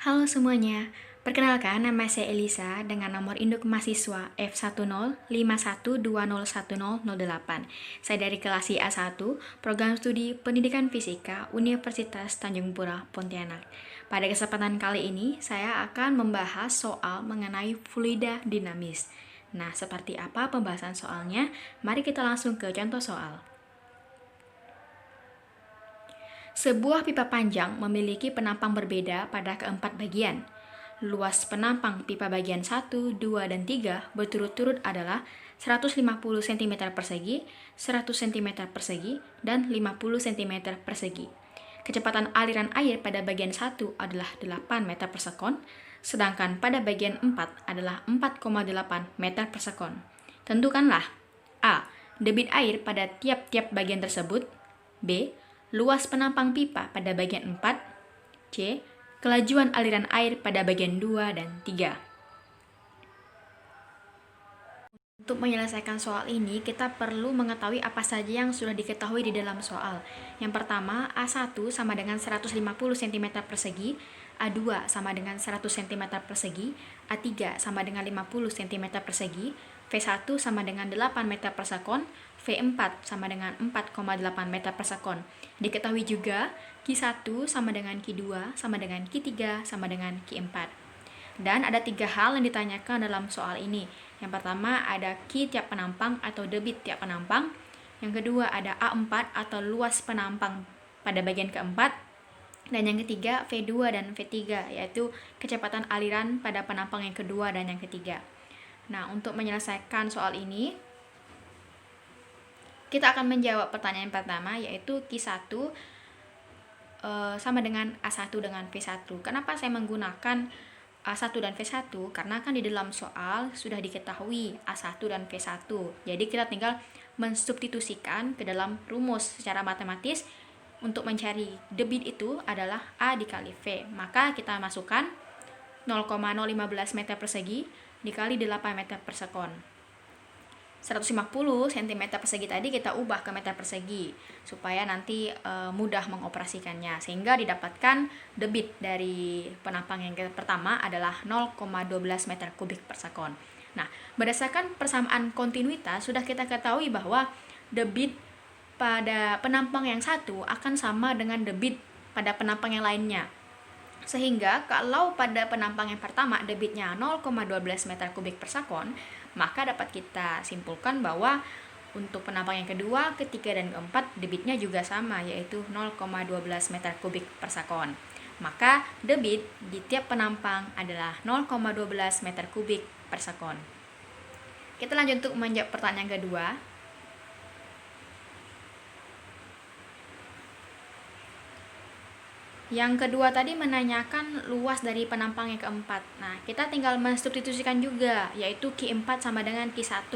Halo semuanya, perkenalkan nama saya Elisa dengan nomor induk mahasiswa F1051201008. Saya dari kelas IA1, Program Studi Pendidikan Fisika Universitas Tanjung Pura, Pontianak. Pada kesempatan kali ini, saya akan membahas soal mengenai fluida dinamis. Nah, seperti apa pembahasan soalnya? Mari kita langsung ke contoh soal. Sebuah pipa panjang memiliki penampang berbeda pada keempat bagian. Luas penampang pipa bagian 1, 2, dan 3 berturut-turut adalah 150 cm persegi, 100 cm persegi, dan 50 cm persegi. Kecepatan aliran air pada bagian 1 adalah 8 meter per sekon, sedangkan pada bagian 4 adalah 4,8 meter per sekon. Tentukanlah A. Debit air pada tiap-tiap bagian tersebut. B. Luas penampang pipa pada bagian 4. C. Kelajuan aliran air pada bagian 2 dan 3. Untuk menyelesaikan soal ini, kita perlu mengetahui apa saja yang sudah diketahui di dalam soal. Yang pertama, A1 sama dengan 150 cm persegi, A2 sama dengan 100 cm persegi, A3 sama dengan 50 cm persegi, V1 sama dengan 8 meter per sekon, V4 sama dengan 4,8 meter per sekon. Diketahui juga Q1 sama dengan Q2 sama dengan Q3 sama dengan Q4. Dan ada 3 hal yang ditanyakan dalam soal ini. Yang pertama ada Q tiap penampang atau debit tiap penampang. Yang kedua ada A4 atau luas penampang pada bagian keempat. Dan yang ketiga V2 dan V3, yaitu kecepatan aliran pada penampang yang kedua dan yang ketiga. Nah, untuk menyelesaikan soal ini, kita akan menjawab pertanyaan pertama, yaitu Q1 sama dengan A1 dengan V1. Kenapa saya menggunakan A1 dan V1? Karena kan di dalam soal sudah diketahui A1 dan V1. Jadi kita tinggal mensubstitusikan ke dalam rumus secara matematis. Untuk mencari debit itu adalah A dikali V. Maka kita masukkan 0,015 meter persegi dikali 8 meter per sekon. 150 cm persegi tadi kita ubah ke meter persegi supaya nanti mudah mengoperasikannya, sehingga didapatkan debit dari penampang yang pertama adalah 0,12 meter kubik per sekon. Nah, berdasarkan persamaan kontinuitas sudah kita ketahui bahwa debit pada penampang yang satu akan sama dengan debit pada penampang yang lainnya. Sehingga kalau pada penampang yang pertama debitnya 0,12 meter kubik per sekon, maka dapat kita simpulkan bahwa untuk penampang yang kedua, ketiga, dan keempat debitnya juga sama, yaitu 0,12 meter kubik per sekon. Maka debit di tiap penampang adalah 0,12 meter kubik per sekon. Kita lanjut untuk menjawab pertanyaan kedua. Yang kedua tadi menanyakan luas dari penampang yang keempat. Nah, kita tinggal mensubstitusikan juga, yaitu Q4 sama dengan Q1,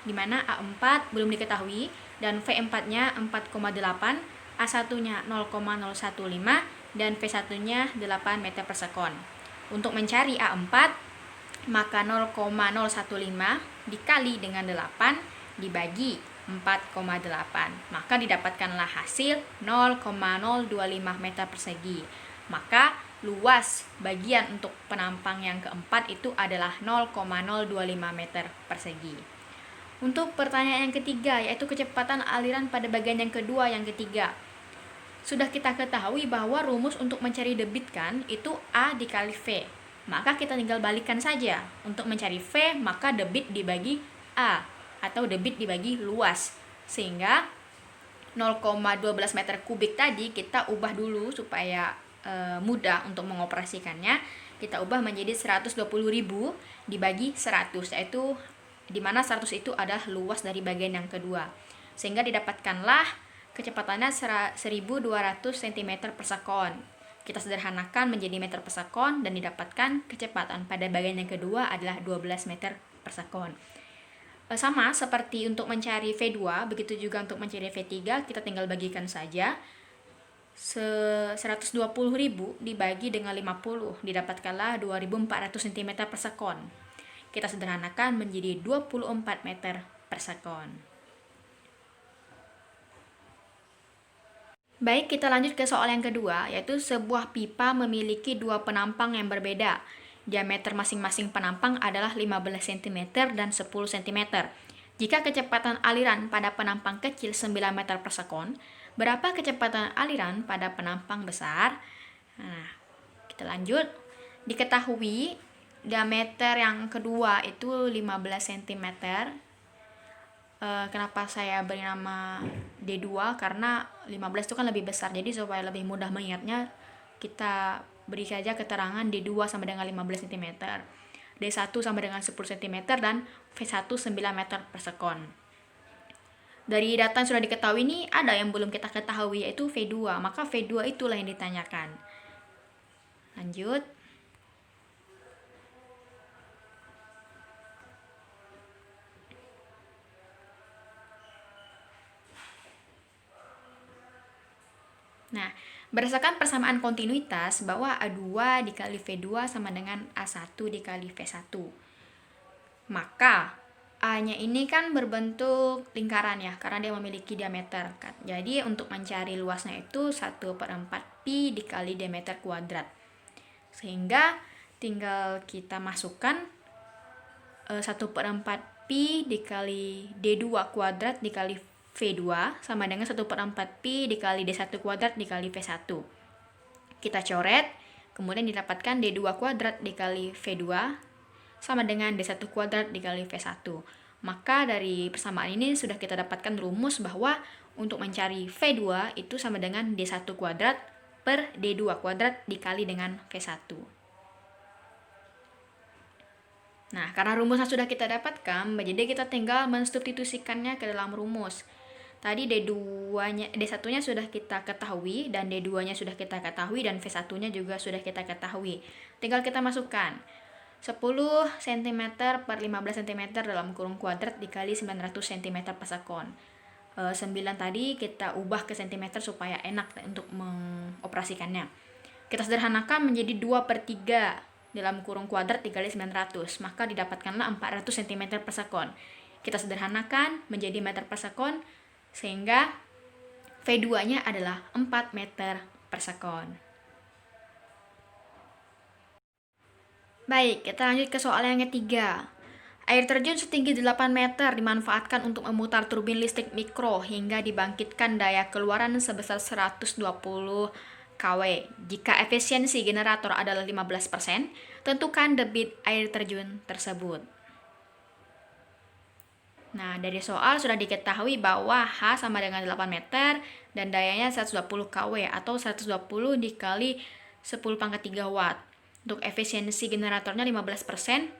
di mana A4 belum diketahui, dan V4-nya 4,8, A1-nya 0,015, dan V1-nya 8 meter per sekon. Untuk mencari A4, maka 0,015 dikali dengan 8 dibagi 4,8, maka didapatkanlah hasil 0,025 meter persegi. Maka luas bagian untuk penampang yang keempat itu adalah 0,025 meter persegi. Untuk pertanyaan yang ketiga, yaitu kecepatan aliran pada bagian yang kedua yang ketiga, sudah kita ketahui bahwa rumus untuk mencari debit kan itu A dikali V. Maka kita tinggal balikan saja. Untuk mencari V, maka debit dibagi A atau debit dibagi luas, sehingga 0,12 meter kubik tadi kita ubah dulu supaya mudah untuk mengoperasikannya. Kita ubah menjadi 120.000 dibagi 100, yaitu dimana 100 itu adalah luas dari bagian yang kedua, sehingga didapatkanlah kecepatannya 1.200 cm per sekon. Kita sederhanakan menjadi meter per sekon dan didapatkan kecepatan pada bagian yang kedua adalah 12 meter per sekon. Sama seperti untuk mencari V2, begitu juga untuk mencari V3, kita tinggal bagikan saja. 120.000 dibagi dengan 50, didapatkanlah 2.400 cm per sekon. Kita sederhanakan menjadi 24 meter per sekon. Baik, kita lanjut ke soal yang kedua, yaitu sebuah pipa memiliki dua penampang yang berbeda. Diameter masing-masing penampang adalah 15 cm dan 10 cm. Jika kecepatan aliran pada penampang kecil 9 meter per sekon, berapa kecepatan aliran pada penampang besar? Nah, kita lanjut. Diketahui diameter yang kedua itu 15 cm. Kenapa saya beri nama D2? Karena 15 itu kan lebih besar, jadi supaya lebih mudah mengingatnya, kita beri saja keterangan D2 sama dengan 15 cm, D1 sama dengan 10 cm, dan V1 9 meter per sekon. Dari data yang sudah diketahui ini, ada yang belum kita ketahui, yaitu V2, maka V2 itulah yang ditanyakan. Lanjut. Nah, berdasarkan persamaan kontinuitas bahwa A2 dikali V2 sama dengan A1 dikali V1. Maka A-nya ini kan berbentuk lingkaran ya, karena dia memiliki diameter. Jadi untuk mencari luasnya itu 1/4 pi dikali diameter kuadrat. Sehingga tinggal kita masukkan 1/4 pi dikali D2 kuadrat dikali V2 sama dengan 1/4 pi dikali D1 kuadrat dikali V1. Kita coret, kemudian didapatkan D2 kuadrat dikali V2 sama dengan D1 kuadrat dikali V1. Maka dari persamaan ini sudah kita dapatkan rumus bahwa untuk mencari V2 itu sama dengan D1 kuadrat per D2 kuadrat dikali dengan V1. Nah, karena rumusnya sudah kita dapatkan, jadi kita tinggal mensubstitusikannya ke dalam rumus. Tadi D2-nya, D1-nya sudah kita ketahui, dan D2-nya sudah kita ketahui, dan V1-nya juga sudah kita ketahui. Tinggal kita masukkan 10 cm per 15 cm dalam kurung kuadrat dikali 900 cm per sekon. 9 tadi kita ubah ke cm supaya enak untuk mengoperasikannya. Kita sederhanakan menjadi 2/3 dalam kurung kuadrat dikali 900, maka didapatkanlah 400 cm per sekon. Kita sederhanakan menjadi meter per sekon, sehingga V2-nya adalah 4 meter per sekon. Baik, kita lanjut ke soal yang ketiga. Air terjun setinggi 8 meter dimanfaatkan untuk memutar turbin listrik mikro hingga dibangkitkan daya keluaran sebesar 120 kW. Jika efisiensi generator adalah 15%, tentukan debit air terjun tersebut. Nah, dari soal sudah diketahui bahwa H sama dengan 8 meter dan dayanya 120 kW atau 120 dikali 10⁻³ watt. Untuk efisiensi generatornya 15%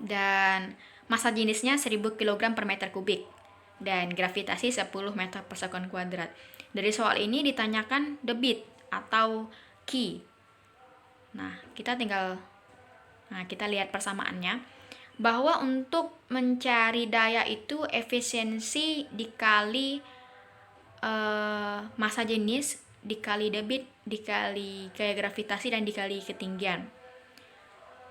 dan massa jenisnya 1000 kg per meter kubik dan gravitasi 10 meter per sekon kuadrat. Dari soal ini ditanyakan debit atau Q. Nah, kita lihat persamaannya. Bahwa untuk mencari daya itu efisiensi dikali massa jenis dikali debit dikali gaya gravitasi dan dikali ketinggian.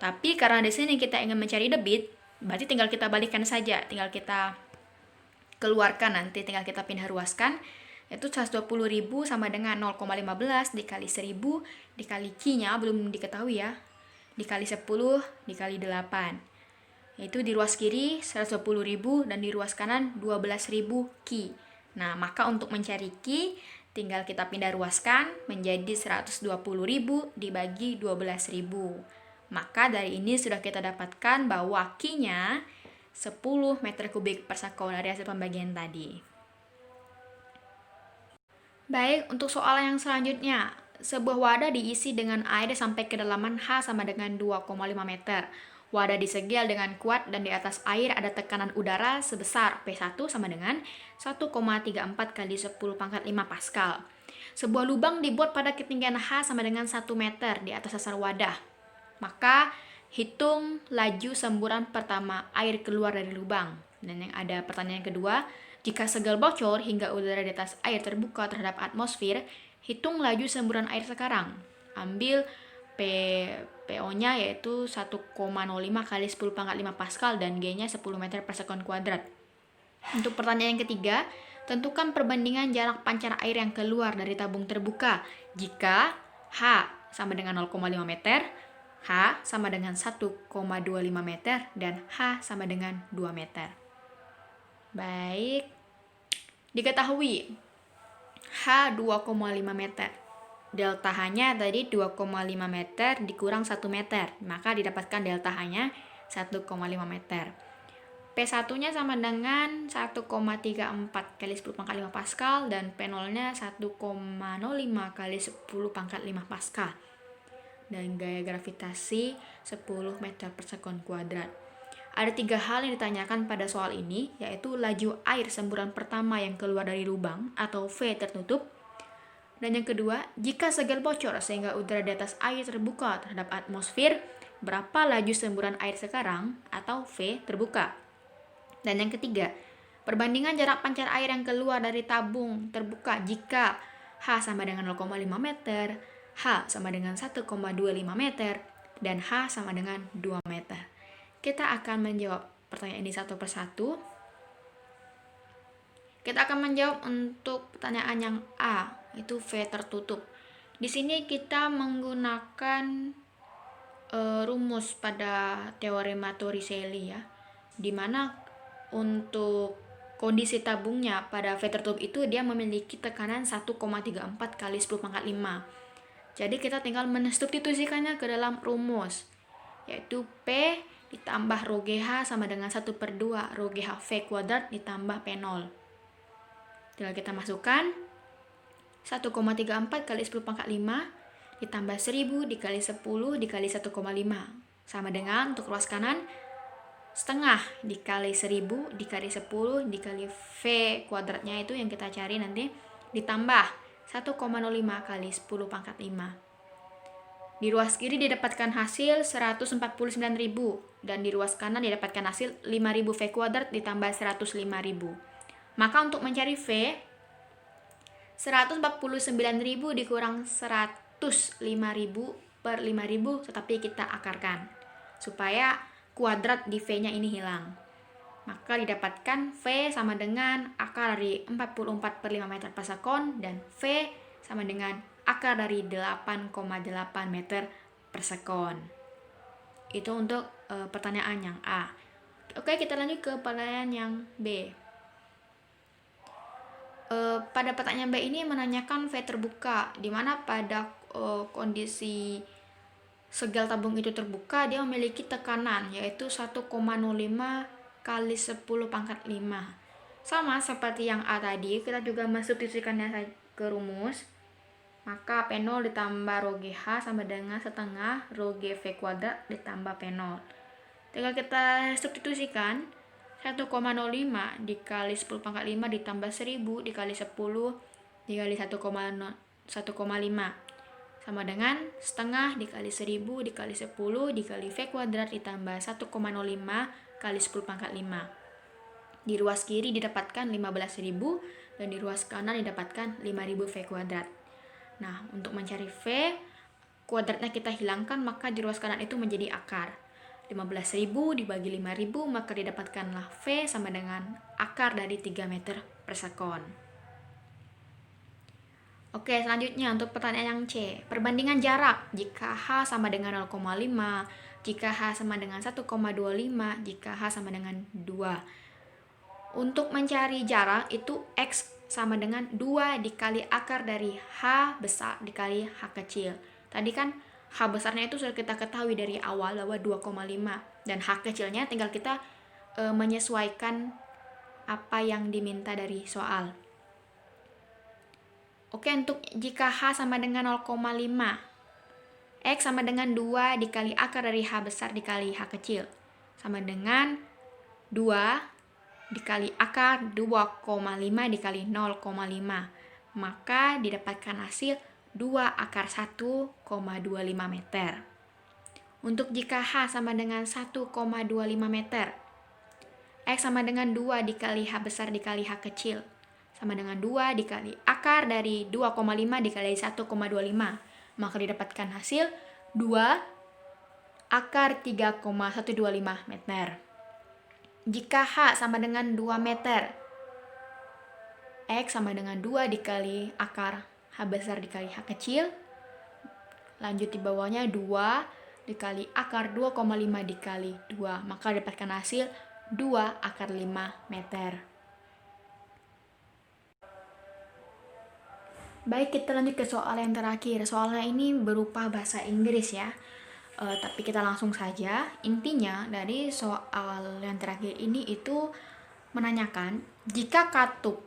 Tapi karena di sini kita ingin mencari debit, berarti tinggal kita balikkan saja, tinggal kita keluarkan nanti, tinggal kita pindah ruaskan. Itu 120.000 sama dengan 0,15 dikali 1000 dikali Q-nya belum diketahui ya, dikali 10 dikali 8. Yaitu di ruas kiri 120.000 dan di ruas kanan 12.000 Q. Nah, maka untuk mencari Q, tinggal kita pindah ruaskan menjadi 120.000 dibagi 12.000. Maka dari ini sudah kita dapatkan bahwa Q-nya 10 meter kubik per sekon dari hasil pembagian tadi. Baik, untuk soal yang selanjutnya. Sebuah wadah diisi dengan air sampai kedalaman H sama dengan 2,5 meter. Wadah disegel dengan kuat dan di atas air ada tekanan udara sebesar P1 sama dengan 1,34 kali 10⁻⁵ Pascal. Sebuah lubang dibuat pada ketinggian H sama dengan 1 meter di atas dasar wadah. Maka hitung laju semburan pertama air keluar dari lubang. Dan yang ada pertanyaan kedua, jika segel bocor hingga udara di atas air terbuka terhadap atmosfer, hitung laju semburan air sekarang. Ambil PO-nya yaitu 1,05 kali 10⁻⁵ Pascal dan G-nya 10 meter per sekon kuadrat. Untuk pertanyaan yang ketiga, Tentukan perbandingan jarak pancar air yang keluar dari tabung terbuka jika H sama dengan 0,5 meter, H sama dengan 1,25 meter, dan H sama dengan 2 meter. Baik, diketahui H 2,5 meter. Delta H-nya tadi 2,5 meter dikurang 1 meter, maka didapatkan delta H-nya 1,5 meter. P1-nya sama dengan 1,34 kali 10 pangkat 5 Pascal dan P0-nya 1,05 kali 10 pangkat 5 Pascal. Dan gaya gravitasi 10 meter per sekon kuadrat. Ada 3 hal yang ditanyakan pada soal ini, yaitu laju air semburan pertama yang keluar dari lubang atau V tertutup. Dan yang kedua, jika segel bocor sehingga udara di atas air terbuka terhadap atmosfer, berapa laju semburan air sekarang atau V terbuka. Dan yang ketiga, perbandingan jarak pancar air yang keluar dari tabung terbuka jika H sama dengan 0,5 meter, H sama dengan 1,25 meter, dan H sama dengan 2 meter. Kita akan menjawab pertanyaan ini satu persatu. Kita akan menjawab untuk pertanyaan yang A, itu V tertutup. Di sini kita menggunakan rumus pada teorema Torricelli ya, di mana untuk kondisi tabungnya pada V tertutup itu dia memiliki tekanan 1,34 kali 10 pangkat 5. Jadi kita tinggal mensubstitusikannya ke dalam rumus, yaitu P ditambah rho GH sama dengan 1/2 rho GH V kuadrat ditambah P0. Tinggal kita masukkan 1,34 kali 10 pangkat 5 ditambah 1000 dikali 10 dikali 1,5 sama dengan untuk ruas kanan setengah dikali 1000 dikali 10 dikali V kuadratnya itu yang kita cari nanti ditambah 1,05 kali 10 pangkat 5. Di ruas kiri didapatkan hasil 149.000 dan di ruas kanan didapatkan hasil 5.000 V kuadrat ditambah 105.000. Maka untuk mencari V, 149.000 dikurang 105.000 per 5.000 tetapi kita akarkan supaya kuadrat di V-nya ini hilang. Maka didapatkan V sama dengan akar dari 44/5 meter per sekon dan V sama dengan akar dari 8,8 meter per sekon. Itu untuk pertanyaan yang A. Oke, kita lanjut ke pertanyaan yang B. Pada pertanyaan B ini menanyakan V terbuka, di mana pada kondisi segel tabung itu terbuka, dia memiliki tekanan yaitu 1,05 kali 10 pangkat 5. Sama seperti yang A tadi, kita juga mensubstitusikannya ke rumus. Maka P0 ditambah rho GH sama dengan setengah rho GV kuadrat ditambah P0. Tinggal kita substitusikan 1,05 dikali 10 pangkat 5 ditambah 1000 dikali 10 dikali 1,5 sama dengan setengah dikali 1000 dikali 10 dikali V kuadrat ditambah 1,05 kali 10 pangkat 5. Di ruas kiri didapatkan 15.000 dan di ruas kanan didapatkan 5.000 V kuadrat. Nah, untuk mencari V kuadratnya kita hilangkan, maka di ruas kanan itu menjadi akar. 15.000 dibagi 5.000 maka didapatkanlah V sama dengan akar dari 3 meter per sekon. Oke, selanjutnya untuk pertanyaan yang C. Perbandingan jarak jika H sama dengan 0,5, jika H sama dengan 1,25, jika H sama dengan 2. Untuk mencari jarak itu X sama dengan 2 dikali akar dari H besar dikali H kecil. Tadi kan H besarnya itu sudah kita ketahui dari awal bahwa 2,5 dan H kecilnya tinggal kita menyesuaikan apa yang diminta dari soal. Oke, untuk jika H sama dengan 0,5, X sama dengan 2 dikali akar dari H besar dikali H kecil. Sama dengan 2 dikali akar 2,5 dikali 0,5. Maka didapatkan hasil 2 akar 1,25 meter. Untuk jika H sama dengan 1,25 meter, X sama dengan 2 dikali H besar dikali H kecil. Sama dengan 2 dikali akar dari 2,5 dikali 1,25. Maka didapatkan hasil 2 akar 3,125 meter. Jika H sama dengan 2 meter, X sama dengan 2 dikali akar H besar dikali H kecil. Lanjut di bawahnya 2 dikali akar 2,5 dikali 2. Maka dapatkan hasil 2 akar 5 meter. Baik, kita lanjut ke soal yang terakhir. Soalnya ini berupa bahasa Inggris ya. Tapi kita langsung saja. Intinya dari soal yang terakhir ini itu menanyakan jika katup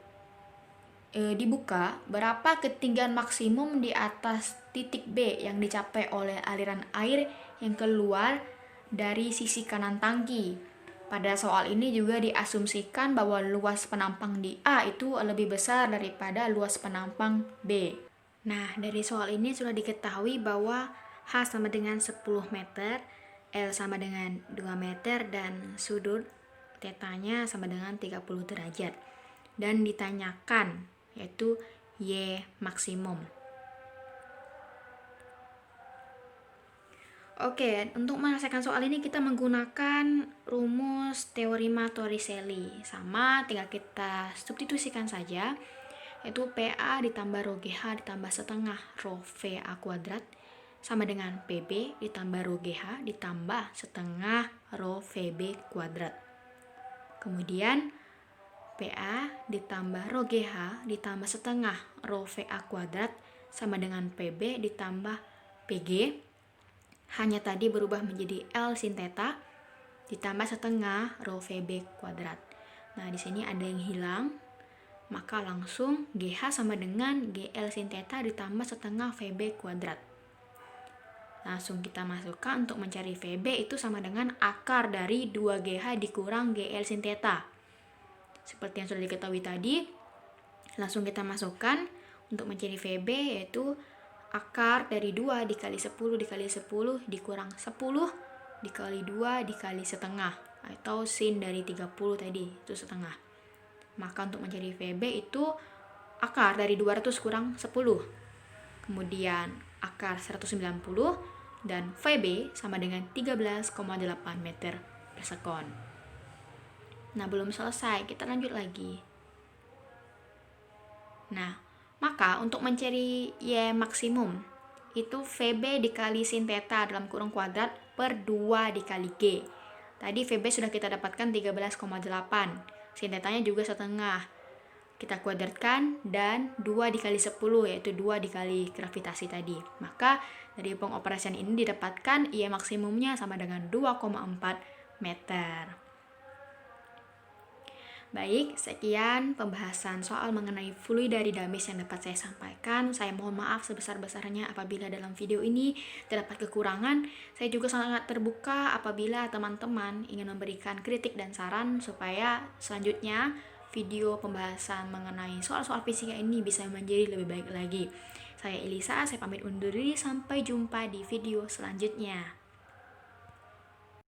dibuka, berapa ketinggian maksimum di atas titik B yang dicapai oleh aliran air yang keluar dari sisi kanan tangki. Pada soal ini juga diasumsikan bahwa luas penampang di A itu lebih besar daripada luas penampang B. Nah, dari soal ini sudah diketahui bahwa H sama dengan 10 meter, L sama dengan 2 meter, dan sudut tetanya sama dengan 30 derajat. Dan ditanyakan, yaitu Y maksimum. Oke, untuk menyelesaikan soal ini kita menggunakan rumus teorema Torricelli. Sama, tinggal kita substitusikan saja, yaitu PA ditambah rho GH ditambah setengah rho VA kuadrat sama dengan PB ditambah rho GH ditambah setengah rho VB kuadrat. Kemudian PA ditambah rho GH ditambah setengah rho VA kuadrat sama dengan PB ditambah PG. Hanya tadi berubah menjadi L sin theta ditambah setengah rho VB kuadrat. Nah, di sini ada yang hilang, maka langsung GH sama dengan GL sin theta ditambah setengah VB kuadrat. Langsung kita masukkan untuk mencari VB itu sama dengan akar dari 2GH dikurang GL sin theta. Seperti yang sudah diketahui tadi, langsung kita masukkan untuk mencari VB, yaitu akar dari 2 dikali 10 dikali 10 dikurang 10 dikali 2 dikali setengah, atau sin dari 30 tadi itu setengah. Maka untuk mencari VB itu akar dari 200 kurang 10, kemudian akar 190, dan VB sama dengan 13,8 meter per sekon. Nah, belum selesai, kita lanjut lagi. Nah, maka untuk mencari Y maksimum itu VB dikali sin theta dalam kurung kuadrat per 2 dikali G. Tadi VB sudah kita dapatkan 13,8. Sin thetanya juga setengah. Kita kuadratkan dan 2 dikali 10, yaitu 2 dikali gravitasi tadi. Maka dari pengoperasian ini didapatkan Y maksimumnya sama dengan 2,4 meter. Baik, sekian pembahasan soal mengenai fluid dari dinamis yang dapat saya sampaikan. Saya mohon maaf sebesar-besarnya apabila dalam video ini terdapat kekurangan. Saya juga sangat terbuka apabila teman-teman ingin memberikan kritik dan saran supaya selanjutnya video pembahasan mengenai soal-soal fisika ini bisa menjadi lebih baik lagi. Saya Elisa, saya pamit undur diri, sampai jumpa di video selanjutnya.